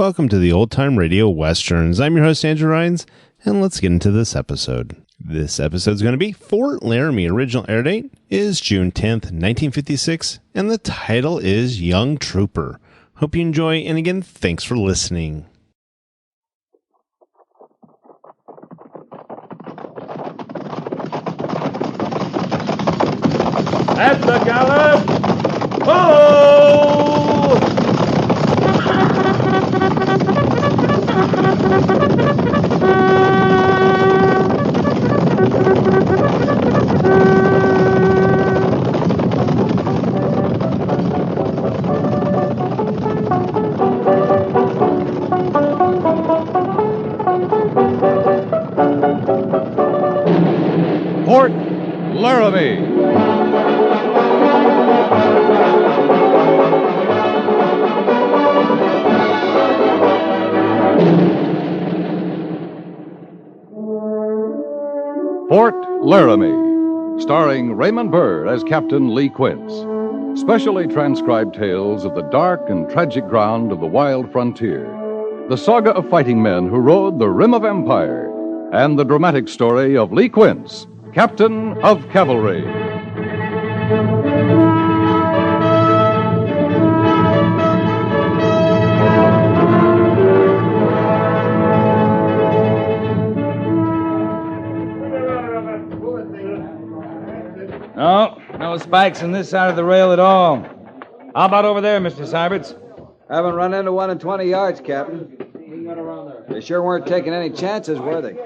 Welcome to the Old Time Radio Westerns. I'm your host, Andrew Rhynes, and let's get into this episode. This episode is going to be Fort Laramie. Original air date is June 10th, 1956, and the title is Young Trooper. Hope you enjoy, and again, thanks for listening. At the gallop! Oh! Fort Laramie. Fort Laramie, starring Raymond Burr as Captain Lee Quince. Specially transcribed tales of the dark and tragic ground of the wild frontier. The saga of fighting men who rode the rim of empire. And the dramatic story of Lee Quince, Captain of Cavalry. No spikes on this side of the rail at all. How about over there, Mr. Siberts? Haven't run into one in 20 yards, Captain. They sure weren't taking any chances, were they?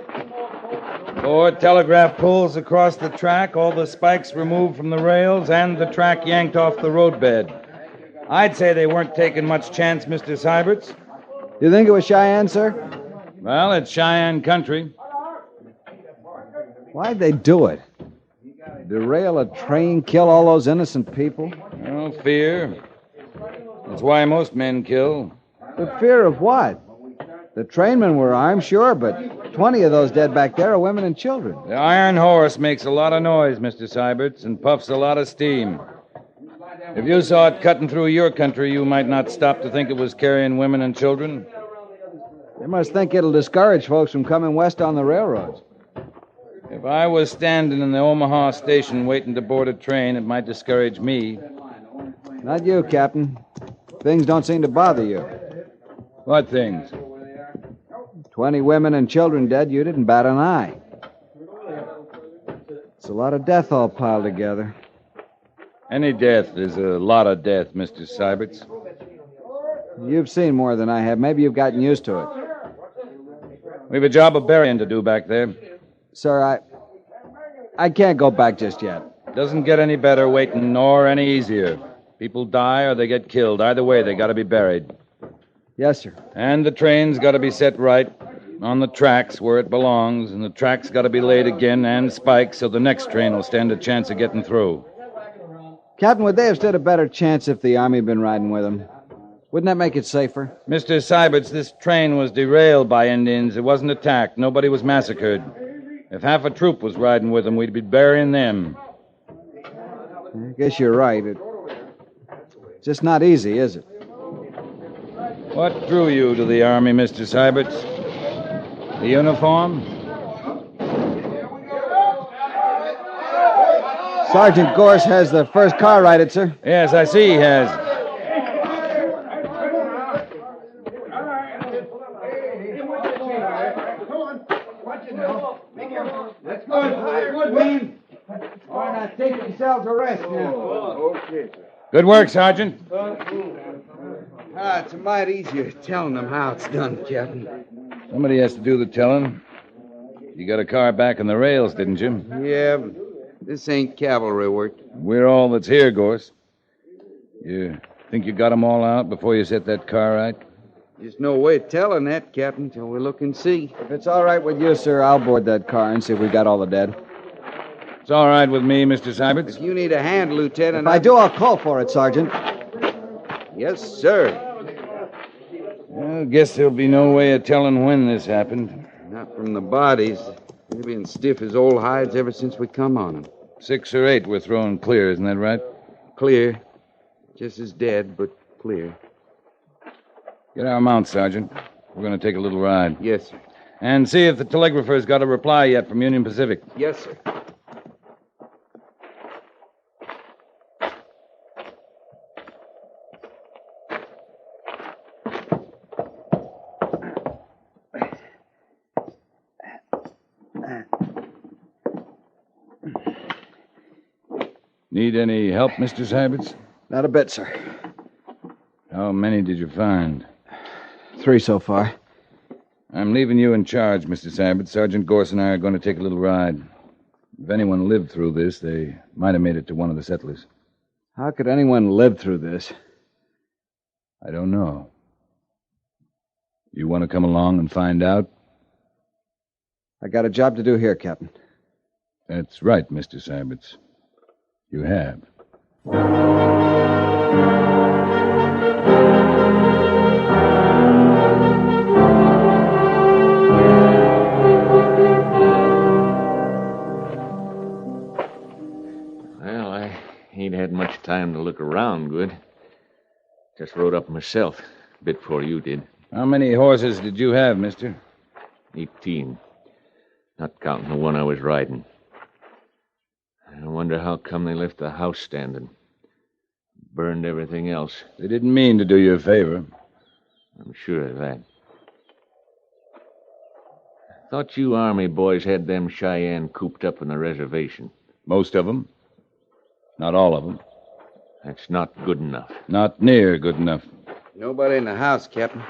4 telegraph poles across the track, all the spikes removed from the rails, and the track yanked off the roadbed. I'd say they weren't taking much chance, Mr. Siberts. You think it was Cheyenne, sir? Well, it's Cheyenne country. Why'd they do it? Derail a train, kill all those innocent people? Oh, fear. That's why most men kill. The fear of what? The trainmen were armed, sure, but 20 of those dead back there are women and children. The iron horse makes a lot of noise, Mr. Siberts, and puffs a lot of steam. If you saw it cutting through your country, you might not stop to think it was carrying women and children. They must think it'll discourage folks from coming west on the railroads. If I was standing in the Omaha station waiting to board a train, it might discourage me. Not you, Captain. Things don't seem to bother you. What things? 20 women and children dead, you didn't bat an eye. It's a lot of death all piled together. Any death is a lot of death, Mr. Siberts. You've seen more than I have. Maybe you've gotten used to it. We've a job of burying to do back there. Sir, I can't go back just yet. Doesn't get any better waiting, nor any easier. People die or they get killed. Either way, they got to be buried. Yes, sir. And the train's got to be set right on the tracks where it belongs, and the tracks got to be laid again and spiked so the next train will stand a chance of getting through. Captain, would they have stood a better chance if the Army had been riding with them? Wouldn't that make it safer? Mr. Siberts, this train was derailed by Indians. It wasn't attacked. Nobody was massacred. If half a troop was riding with them, we'd be burying them. I guess you're right. It's just not easy, is it? What drew you to the Army, Mr. Siberts? The uniform? Sergeant Goerss has the first car righted, sir. Yes, I see he has. Let's go. Good, all right, now take yourselves a rest now. Okay, sir. Good work, Sergeant. It's a mite easier telling them how it's done, Captain. Somebody has to do the telling. You got a car back on the rails, didn't you? Yeah, but this ain't cavalry work. We're all that's here, Goerss. You think you got 'em all out before you set that car right? There's no way of telling that, Captain, till we look and see. If it's all right with you, sir, I'll board that car and see if we got all the dead. It's all right with me, Mr. Siberts. If you need a hand, Lieutenant... If I do, I'll call for it, Sergeant. Yes, sir. Well, guess there'll be no way of telling when this happened. Not from the bodies. They've been stiff as old hides ever since we come on them. 6 or 8 were thrown clear, isn't that right? Clear. Just as dead, but clear. Get our mounts, Sergeant. We're going to take a little ride. Yes, sir. And see if the telegrapher's got a reply yet from Union Pacific. Yes, sir. Need any help, Mr. Siberts? Not a bit, sir. How many did you find? 3 so far. I'm leaving you in charge, Mr. Siberts. Sergeant Goerss and I are going to take a little ride. If anyone lived through this, they might have made it to one of the settlers. How could anyone live through this? I don't know. You want to come along and find out? I got a job to do here, Captain. That's right, Mr. Siberts. You have. Well, I ain't had much time to look around good. Just rode up myself, a bit before you did. How many horses did you have, mister? 18. Not counting the one I was riding. I wonder how come they left the house standing. Burned everything else. They didn't mean to do you a favor. I'm sure of that. Thought you Army boys had them Cheyenne cooped up in the reservation. Most of them. Not all of them. That's not good enough. Not near good enough. Nobody in the house, Captain.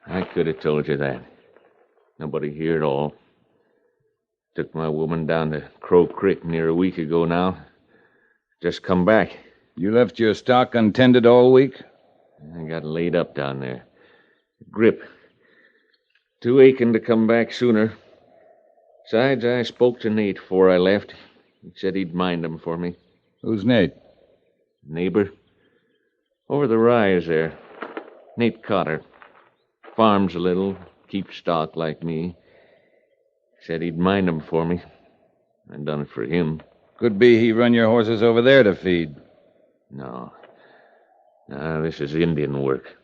I could have told you that. Nobody here at all. Took my woman down to Crow Creek near a week ago now. Just come back. You left your stock untended all week? I got laid up down there. Grip. Too aching to come back sooner. Besides, I spoke to Nate before I left. He said he'd mind them for me. Who's Nate? Neighbor. Over the rise there. Nate Cotter. Farms a little. Keeps stock like me. Said he'd mind them for me. I done it for him. Could be he run your horses over there to feed. No. This is Indian work.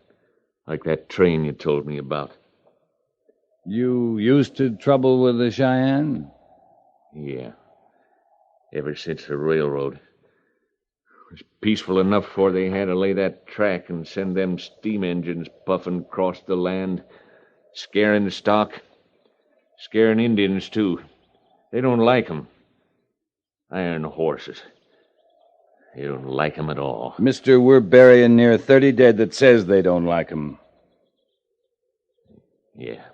Like that train you told me about. You used to trouble with the Cheyenne? Yeah. Ever since the railroad. It was peaceful enough before they had to lay that track and send them steam engines puffing across the land, scaring the stock. Scaring Indians, too. They don't like 'em. Iron horses. They don't like 'em at all. Mister, we're burying near 30 dead that says they don't like 'em. Yeah.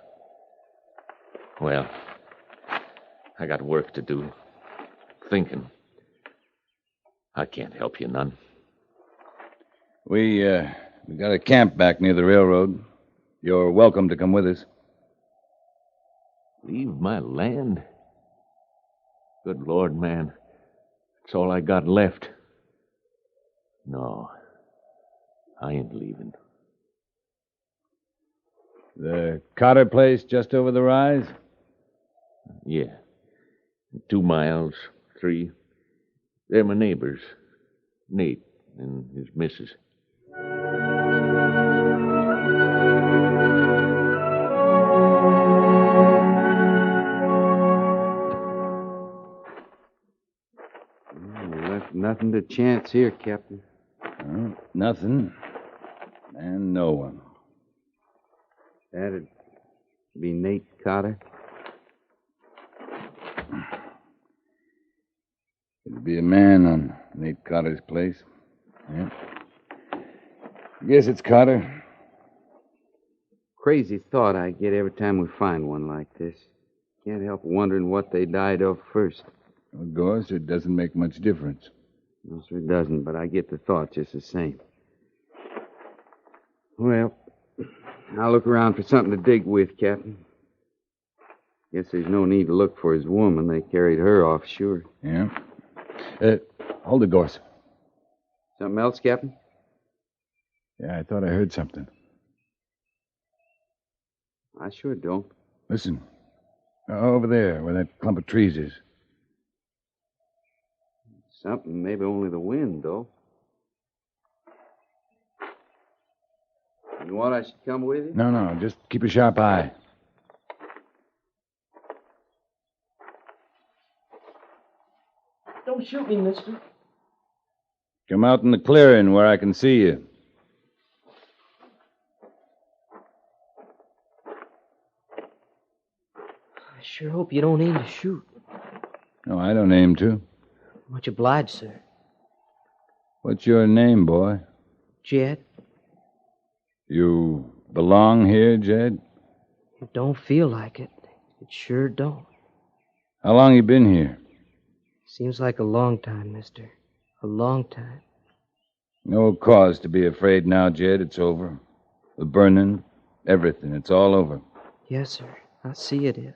Well, I got work to do. Thinking. I can't help you none. We got a camp back near the railroad. You're welcome to come with us. Leave my land? Good Lord, man. It's all I got left. No. I ain't leaving. The Cotter place just over the rise? Yeah. 2 miles, 3. They're my neighbors. Nate and his missus. Nothing to chance here, Captain. Well, nothing. And no one. That'd be Nate Cotter. There'd be a man on Nate Cotter's place. Yeah. Guess it's Cotter. Crazy thought I get every time we find one like this. Can't help wondering what they died of first. Of course, it doesn't make much difference. No, sir, it doesn't, but I get the thought just the same. Well, I'll look around for something to dig with, Captain. Guess there's no need to look for his woman. They carried her off, sure. Yeah. Hold it, Goerss. Something else, Captain? Yeah, I thought I heard something. I sure don't. Listen. Over there, where that clump of trees is. Something, maybe only the wind, though. You want I should come with you? No, just keep a sharp eye. Don't shoot me, mister. Come out in the clearing where I can see you. I sure hope you don't aim to shoot. No, I don't aim to. Much obliged, sir. What's your name, boy? Jed, You belong here, Jed? it don't feel like it. It sure don't. How long you been here? Seems like a long time, mister. A long time. No cause to be afraid now, Jed. It's over. The burning, everything. It's all over. Yes, sir. I see it is.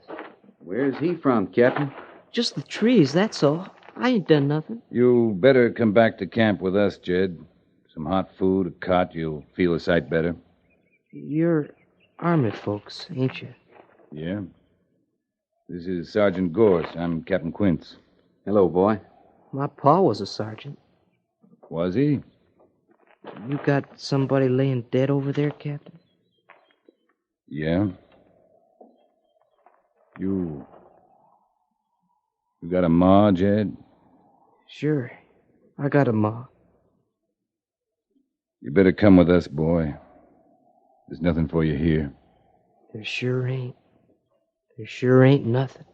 Where's he from, Captain? Just the trees, that's all. I ain't done nothing. You better come back to camp with us, Jed. Some hot food, a cot. You'll feel a sight better. You're armored folks, ain't you? Yeah. This is Sergeant Goerss. I'm Captain Quince. Hello, boy. My pa was a sergeant. Was he? You got somebody laying dead over there, Captain? Yeah. You got a ma, Jed? Sure. I got a ma. You better come with us, boy. There's nothing for you here. There sure ain't. There sure ain't nothing.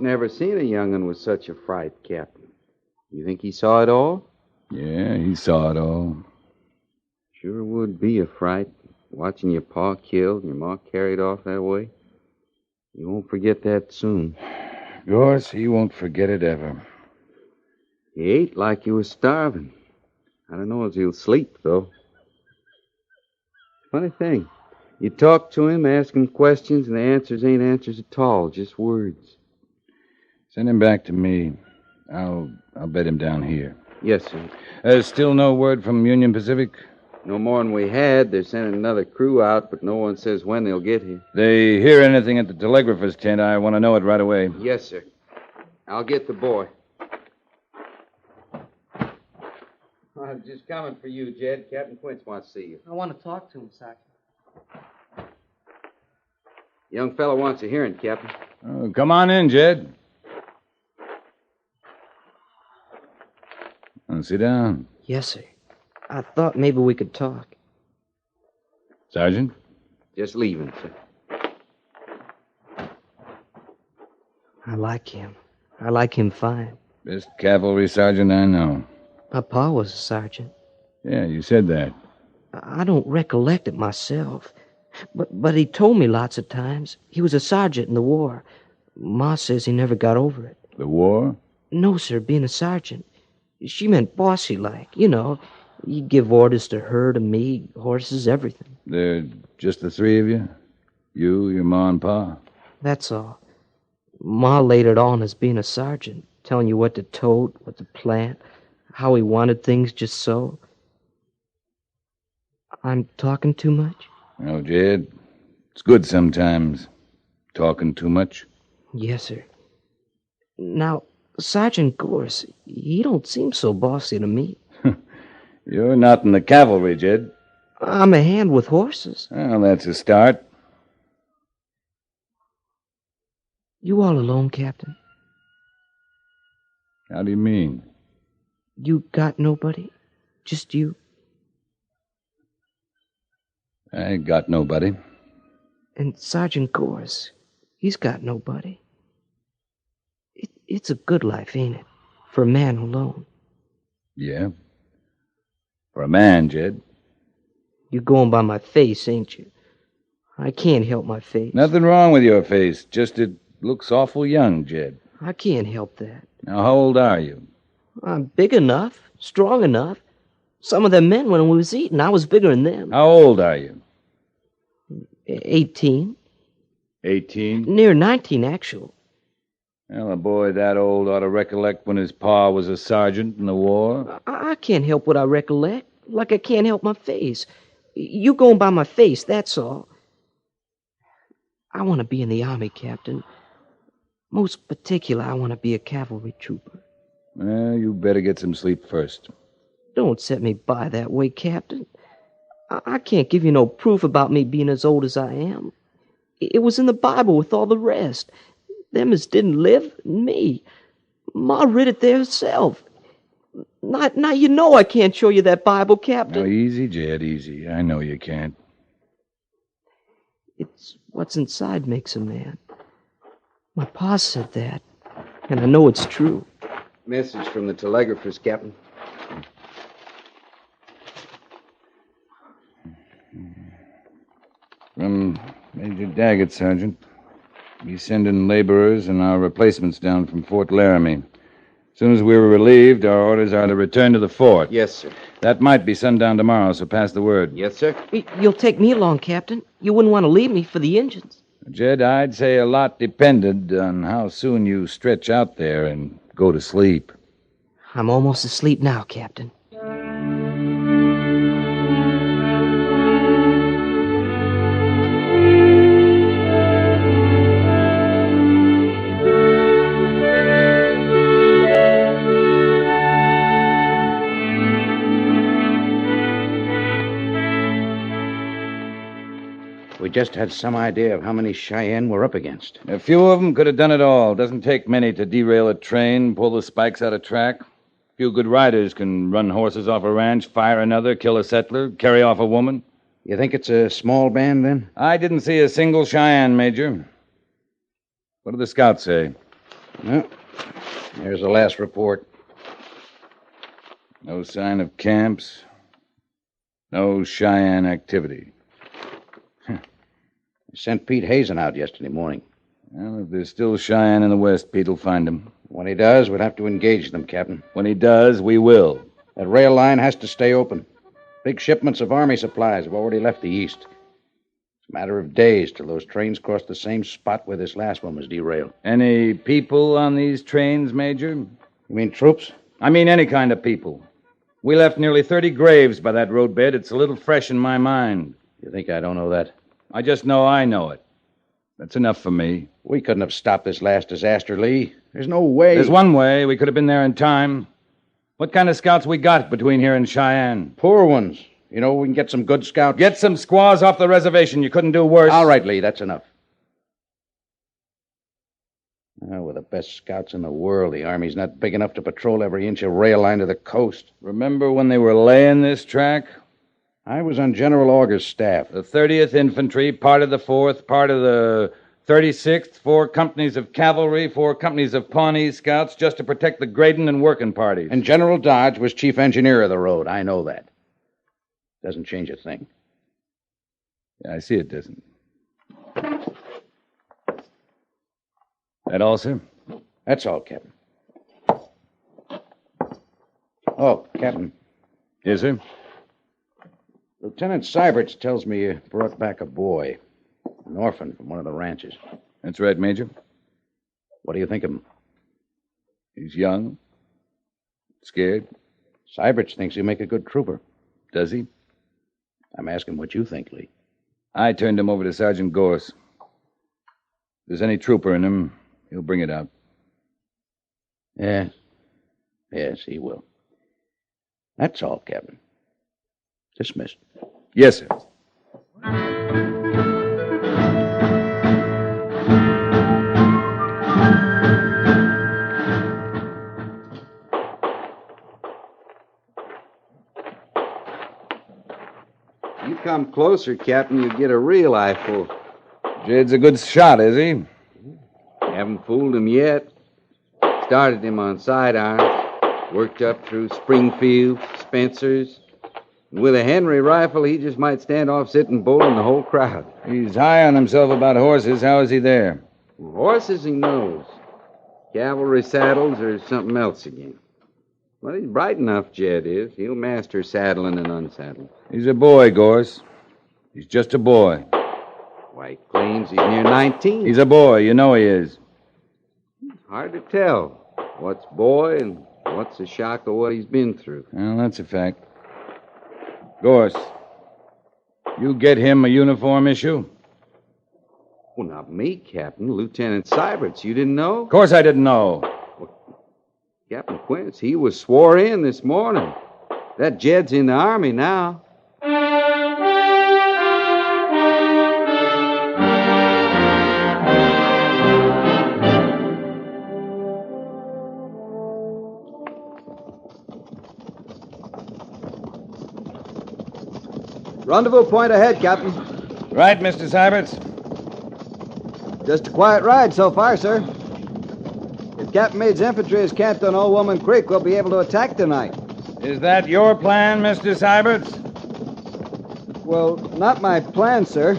Never seen a young'un with such a fright, Captain. You think he saw it all? Yeah, he saw it all. Sure would be a fright, watching your pa killed and your ma carried off that way. You won't forget that soon. Goerss, he won't forget it ever. He ate like he was starving. I don't know as he'll sleep, though. Funny thing. You talk to him, ask him questions, and the answers ain't answers at all, just words. Send him back to me. I'll bed him down here. Yes, sir. There's still no word from Union Pacific? No more'n we had. They're sending another crew out, but no one says when they'll get here. They hear anything at the telegrapher's tent, I want to know it right away. Yes, sir. I'll get the boy. I'm just coming for you, Jed. Captain Quince wants to see you. I want to talk to him, Sergeant. Young fellow wants a hearing, Captain. Oh, come on in, Jed. Sit down. Yes, sir. I thought maybe we could talk. Sergeant? Just leaving, sir. I like him. I like him fine. Best cavalry sergeant I know. My pa was a sergeant. Yeah, you said that. I don't recollect it myself. But he told me lots of times. He was a sergeant in the war. Ma says he never got over it. The war? No, sir, being a sergeant. She meant bossy-like, you know. He'd give orders to her, to me, horses, everything. They're just the three of you? You, your ma, and pa? That's all. Ma laid it on as being a sergeant, telling you what to tote, what to plant, how he wanted things just so. I'm talking too much? No, Jed. It's good sometimes. Talking too much. Yes, sir. Now, Sergeant Goerss, he don't seem so bossy to me. You're not in the cavalry, Jed. I'm a hand with horses. Well, that's a start. You all alone, Captain? How do you mean? You got nobody? Just you? I got nobody. And Sergeant Goerss, he's got nobody. It's a good life, ain't it? For a man alone. Yeah. For a man, Jed. You're going by my face, ain't you? I can't help my face. Nothing wrong with your face. Just it looks awful young, Jed. I can't help that. Now, how old are you? I'm big enough, strong enough. Some of them men, when we was eating, I was bigger than them. How old are you? 18. 18? Near 19, actual. Well, a boy that old ought to recollect when his pa was a sergeant in the war. I can't help what I recollect, like I can't help my face. You going by my face, that's all. I want to be in the Army, Captain. Most particular, I want to be a cavalry trooper. Well, you better get some sleep first. Don't set me by that way, Captain. I can't give you no proof about me being as old as I am. It was in the Bible with all the rest. Them as didn't live, and me. Ma read it there herself. Now you know I can't show you that Bible, Captain. Now, easy, Jed, easy. I know you can't. It's what's inside makes a man. My pa said that, and I know it's true. Message from the telegraphist, Captain. From Major Daggett, Sergeant. He's sending laborers and our replacements down from Fort Laramie. As soon as we're relieved, our orders are to return to the fort. Yes, sir. That might be sundown tomorrow, so pass the word. Yes, sir. You'll take me along, Captain. You wouldn't want to leave me for the Injuns. Jed, I'd say a lot depended on how soon you stretch out there and go to sleep. I'm almost asleep now, Captain. We just had some idea of how many Cheyenne we're up against. A few of them could have done it all. Doesn't take many to derail a train, pull the spikes out of track. A few good riders can run horses off a ranch, fire another, kill a settler, carry off a woman. You think it's a small band, then? I didn't see a single Cheyenne, Major. What do the scouts say? Well, there's the last report. No sign of camps. No Cheyenne activity. I sent Pete Hazen out yesterday morning. Well, if there's still Cheyenne in the west, Pete will find them. When he does, we'll have to engage them, Captain. When he does, we will. That rail line has to stay open. Big shipments of Army supplies have already left the east. It's a matter of days till those trains cross the same spot where this last one was derailed. Any people on these trains, Major? You mean troops? I mean any kind of people. We left nearly 30 graves by that roadbed. It's a little fresh in my mind. You think I don't know that? I just know I know it. That's enough for me. We couldn't have stopped this last disaster, Lee. There's no way. There's one way. We could have been there in time. What kind of scouts we got between here and Cheyenne? Poor ones. You know, we can get some good scouts. Get some squaws off the reservation. You couldn't do worse. All right, Lee, that's enough. Well, we're the best scouts in the world. The Army's not big enough to patrol every inch of rail line to the coast. Remember when they were laying this track? I was on General Augur's staff. The 30th Infantry, part of the 4th, part of the 36th, 4 companies of cavalry, 4 companies of Pawnee scouts, just to protect the grading and working parties. And General Dodge was chief engineer of the road. I know that. Doesn't change a thing. Yeah, I see it doesn't. That all, sir? That's all, Captain. Oh, Captain. Yes, sir? Lieutenant Siberts tells me you brought back a boy, an orphan from one of the ranches. That's right, Major. What do you think of him? He's young. Scared. Siberts thinks he'll make a good trooper. Does he? I'm asking what you think, Lee. I turned him over to Sergeant Goerss. If there's any trooper in him, he'll bring it out. Yes. Yes, he will. That's all, Captain. Dismissed. Yes, sir. You come closer, Captain, you get a real eyeful. Jed's a good shot, is he? Haven't fooled him yet. Started him on sidearms, worked up through Springfield, Spencer's. And with a Henry rifle, he just might stand off sitting bull in the whole crowd. He's high on himself about horses. How is he there? Horses he knows. Cavalry saddles or something else again. Well, he's bright enough, Jed is. He'll master saddling and unsaddling. He's a boy, Goerss. He's just a boy. Why, he claims he's near 19. He's a boy. You know he is. Hard to tell what's boy and what's the shock of what he's been through. Well, that's a fact. Goerss, you get him a uniform issue? Well, not me, Captain. Lieutenant Siberts. You didn't know? Of course I didn't know. Captain Quince, he was swore in this morning. That Jed's in the Army now. Rendezvous point ahead, Captain. Right, Mr. Siberts? Just a quiet ride so far, sir. If Captain Meade's infantry is camped on Old Woman Creek, we'll be able to attack tonight. Is that your plan, Mr. Siberts? Well, not my plan, sir.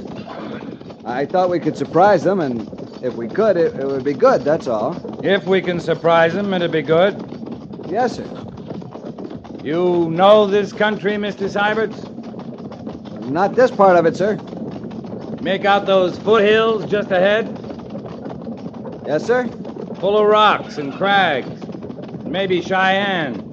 I thought we could surprise them, and if we could, it would be good, that's all. If we can surprise them, it'd be good. Yes, sir. You know this country, Mr. Siberts? Not this part of it, sir. Make out those foothills just ahead? Yes, sir? Full of rocks and crags. Maybe Cheyenne.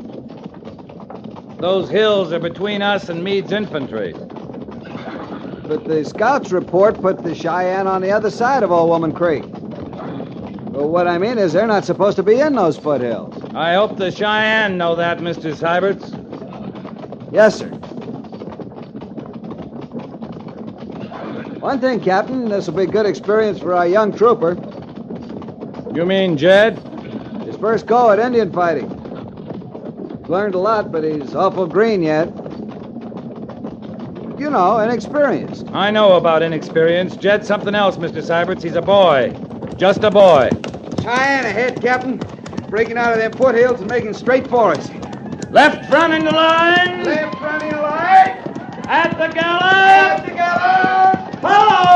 Those hills are between us and Meade's infantry. But the scouts report put the Cheyenne on the other side of Old Woman Creek. Well, what I mean is they're not supposed to be in those foothills. I hope the Cheyenne know that, Mr. Siberts. Yes, sir. One thing, Captain, this will be a good experience for our young trooper. You mean Jed? His first go at Indian fighting. He's learned a lot, but he's awful green yet. You know, inexperienced. I know about inexperience. Jed's something else, Mr. Siberts. He's a boy. Just a boy. Cheyenne ahead, Captain. Breaking out of them foothills and making straight for us. Left front in the line. Left front in line. At the gallop. At the gallop. Follow!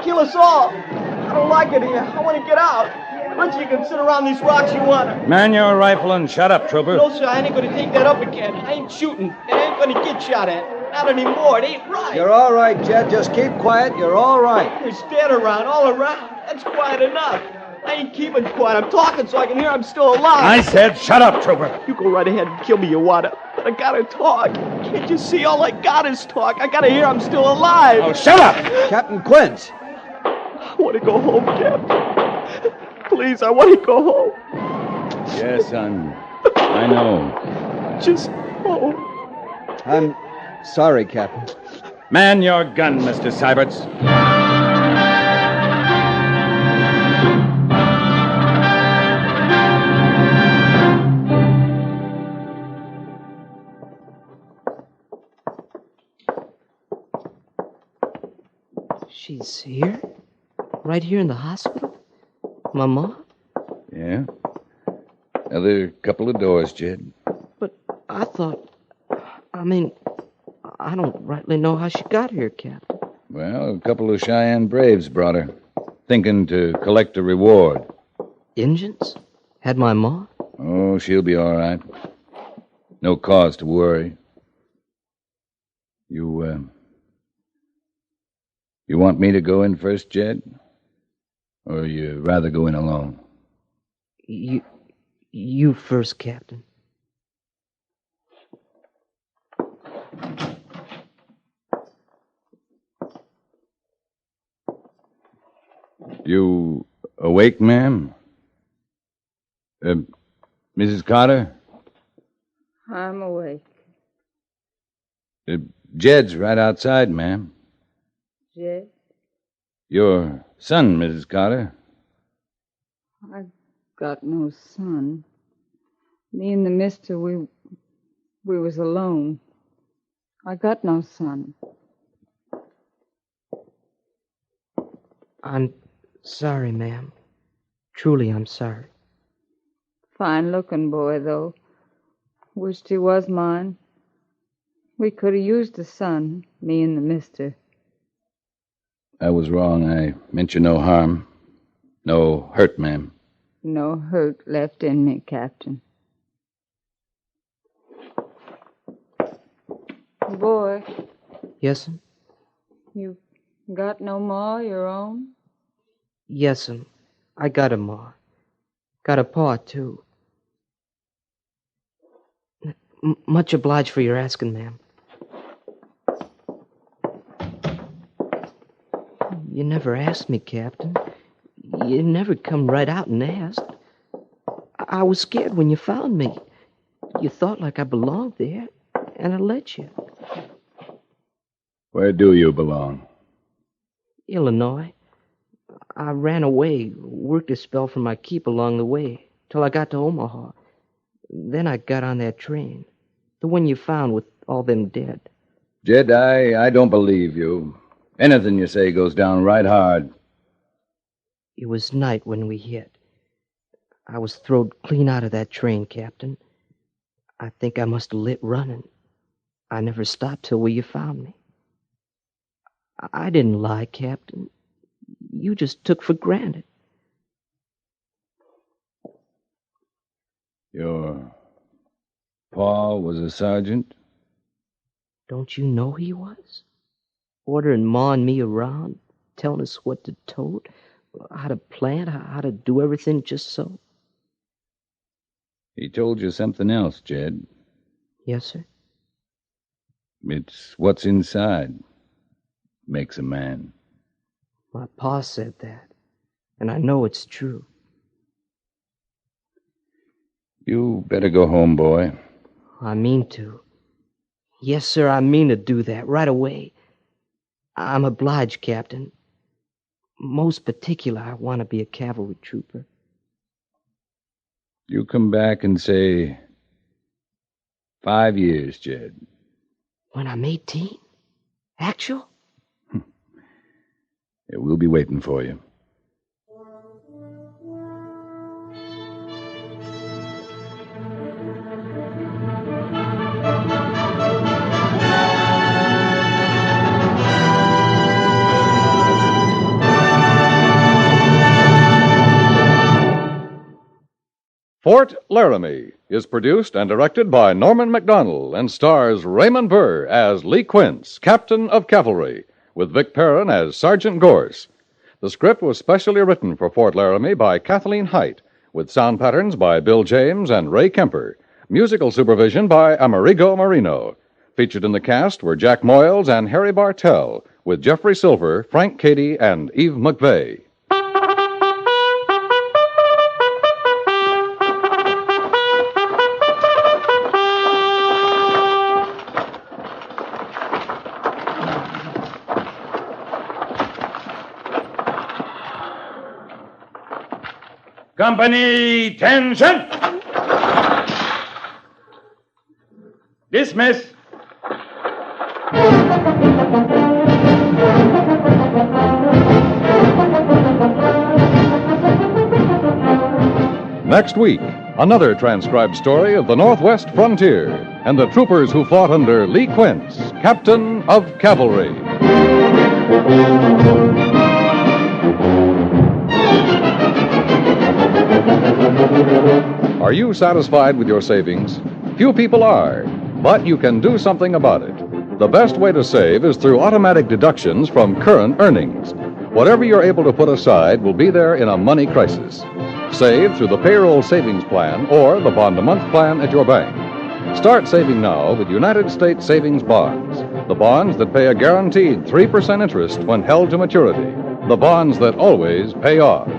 Kill us all. I don't like it here. I want to get out. But you can sit around these rocks you want to. Man your rifle and shut up, trooper. No, sir, I ain't going to take that up again. I ain't shooting. And I ain't going to get shot at. Not anymore. It ain't right. You're all right, Jed. Just keep quiet. You're all right. There's dead around, all around. That's quiet enough. I ain't keeping quiet. I'm talking so I can hear I'm still alive. I said shut up, trooper. You go right ahead and kill me, you want to. But I got to talk. Can't you see? All I got is talk. I got to hear I'm still alive. Oh, shut up! Captain Quince. I want to go home, Captain. Please, I want to go home. Yes, son. I know. Just home. I'm sorry, Captain. Man your gun, Mr. Siberts. She's here? Right here in the hospital? My mom? Yeah. Another couple of doors, Jed. But I thought... I don't rightly know how she got here, Captain. Well, a couple of Cheyenne braves brought her, thinking to collect a reward. Injuns? Had my ma? Oh, she'll be all right. No cause to worry. You want me to go in first, Jed? Or you rather go in alone? You first, Captain. You awake, ma'am? Mrs. Carter? I'm awake. Jed's right outside, ma'am. Jed? Your son, Mrs. Carter. I got no son. Me and the mister, we was alone. I got no son. I'm sorry, ma'am. Truly, I'm sorry. Fine-looking boy, though. Wished he was mine. We could have used a son, me and the mister. I was wrong. I meant you no harm. No hurt, ma'am. No hurt left in me, Captain. Boy, Yes'm? you got no ma of your own? Yes'm. I got a ma. Got a pa, too. Much obliged for your asking, ma'am. You never asked me, Captain. You never come right out and asked. I was scared when you found me. You thought like I belonged there, and I let you. Where do you belong? Illinois. I ran away, worked a spell from my keep along the way, till I got to Omaha. Then I got on that train, the one you found with all them dead. Jed, I don't believe you. Anything you say goes down right hard. It was night when we hit. I was throwed clean out of that train, Captain. I think I must have lit running. I never stopped till you found me. I didn't lie, Captain. You just took for granted. Your pa was a sergeant? Don't you know he was? Ordering Ma and me around, telling us what to tote, how to plant, how to do everything just so. He told you something else, Jed. Yes, sir? It's what's inside makes a man. My pa said that, and I know it's true. You better go home, boy. I mean to. Yes, sir, I mean to do that right away. I'm obliged, Captain. Most particular, I want to be a cavalry trooper. You come back and say 5 years, Jed. When I'm 18? Actual? Yeah, we'll be waiting for you. Fort Laramie is produced and directed by Norman Macdonnell and stars Raymond Burr as Lee Quince, Captain of Cavalry, with Vic Perrin as Sergeant Goerss. The script was specially written for Fort Laramie by Kathleen Hite, with sound patterns by Bill James and Ray Kemper. Musical supervision by Amerigo Moreno. Featured in the cast were Jack Moyles and Harry Bartel, with Jeffery Silver, Frank Cady, and Eve McVeagh. Company, attention! Dismiss. Next week, another transcribed story of the Northwest frontier and the troopers who fought under Lee Quince, Captain of Cavalry. Are you satisfied with your savings? Few people are, but you can do something about it. The best way to save is through automatic deductions from current earnings. Whatever you're able to put aside will be there in a money crisis. Save through the payroll savings plan or the bond-a-month plan at your bank. Start saving now with United States Savings Bonds, the bonds that pay a guaranteed 3% interest when held to maturity, the bonds that always pay off.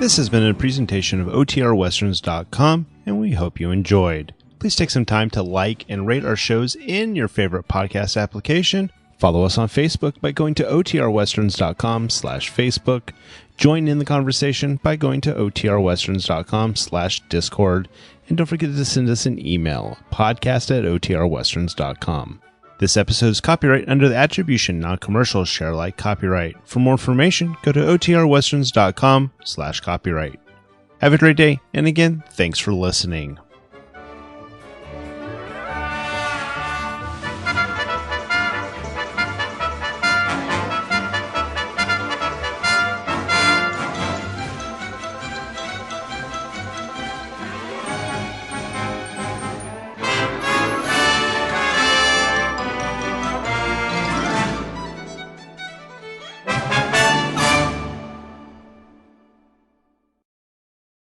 This has been a presentation of OTRWesterns.com, and we hope you enjoyed. Please take some time to like and rate our shows in your favorite podcast application. Follow us on Facebook by going to OTRWesterns.com/Facebook. Join in the conversation by going to OTRWesterns.com/Discord. And don't forget to send us an email, podcast@OTRWesterns.com. This episode is copyright under the Attribution Non-Commercial Share Alike copyright. For more information, go to OTRWesterns.com/copyright. Have a great day, and again, thanks for listening.